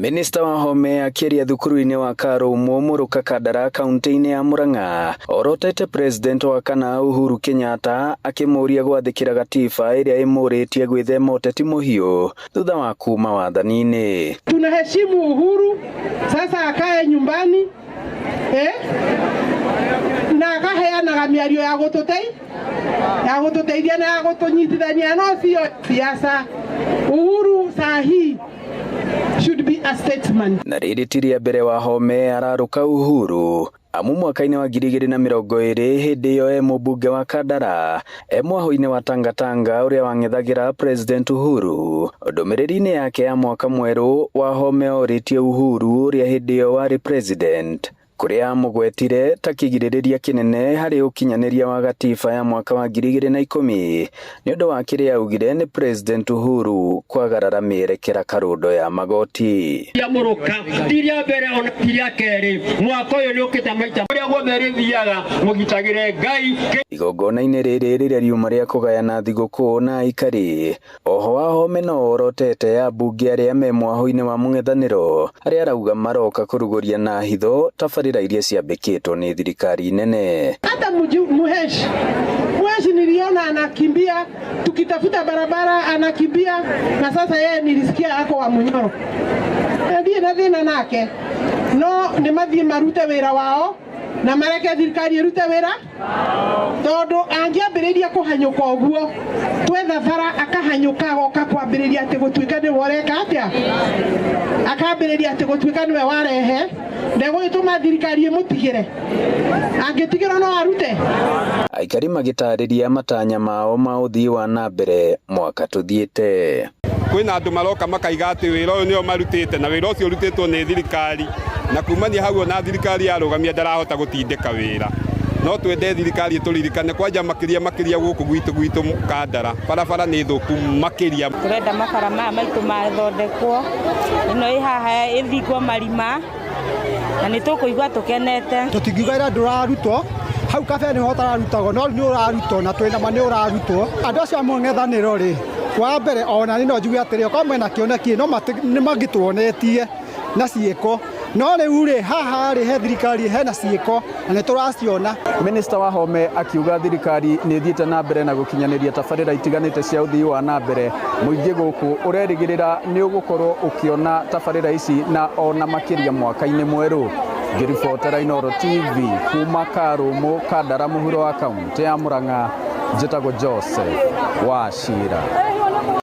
Minista wa home akiria thukuru-ini wa Karumo Muruka Kandara kaunti-ini ya Murang'a orotete president wa kana Uhuru Kenyatta akimuria gwathikira gatiba iria imuritie gwithema uteti muhiu thutha wa kuma wathani-ini. Tunaheshimu Uhuru, sasa akae nyumbani na akaheanaga miario ya gututeithia na ya gutunyitithania, no sio siasa. Uhuru sahi should be a statesman. Na riri tiria mbere wa home araruka Uhuru amu mwaka-ini wa 2020 hindi iyo mubunge wa Kandara mwaho-ini wa Tangatanga uria wang'ethagira president Uhuru. Ndumiriri-ini yake ya mwaka mweru wa home oritie Uhuru uria hindi iyo wari president kuria mugwetire ta kigiririria kinene hari ukinyaniria wa gatiba ya mwaka wa 2010 ni undu wa kiria augire ni president Uhuru kwagarara mierekera karundo ya magoti ya Muruka tiria mbere ona tiria keri mwaka uyu ni ukita maita uria gwothe thiaga mugitagire Ngai. Igongona-ini riri riria riuma ria kugayana thiguku na aikari oho wa home no orotete ya bunge aria me mwaho-ini wa mung'ethaniro aria arauga maroka kuruguria na hitho tabarira iria ciambikitwo ni thirikari nene. Hata muheshi niliona anakimbia tukitafuta barabara anakimbia, na sasa yeye nilisikia ako wa Munyoro ndiye na thina nake no ni mathie marute wira wao na mareke thirikari irute wira tondu angiambiriria kuhanyuka uguo twetha bara akahanyuka goka kwambiriria ati gutwika ni woreka atia akambiriria ati gutwika niwe warehe ndego ituma thirikari imutigire angitigirwo no arute. Aikari magitariria matanya mao ma uthii wa na mbere mwaka tuthiite. Kwina andu maroka makaiga ati wira uyu nio marutite na wira ucio urutitwo ni thirikari na kumania hau na thirikari yarugamia ndarahota gutindika wira no twende thirikari turirikane kwanja makiria guku gwitu Kandara barabara ni thuku makiria turenda makara maitu mathondekwo ino ihaha ithingwo marima na nitukuigwa tukenete tutingiugaira ndurarutwo hau kabe ni hotararutagwo no ni urarutwo na twina mani urarutwo andu acio mung'ethaniro ri wa mbere ona ni no njuge atiri ko mena kioneki no magitwonetie na ciiko no riu ri haha ri he thirikari he na ciiko na ni turaciona. Minista wa home akiuga thirikari ni thiite na mbere na gukinyaniria tabarira itiganite cia uthii wa na mbere muingi guku urerigirira ni ugukorwo ukiona tabarira ici na ona makiria mwaka-ini mweru. Ngiribotera Inooro TV kuma Karumo Kandara muhuro wa kaunti ya Murang'a, njitagwo Joseph Wachira.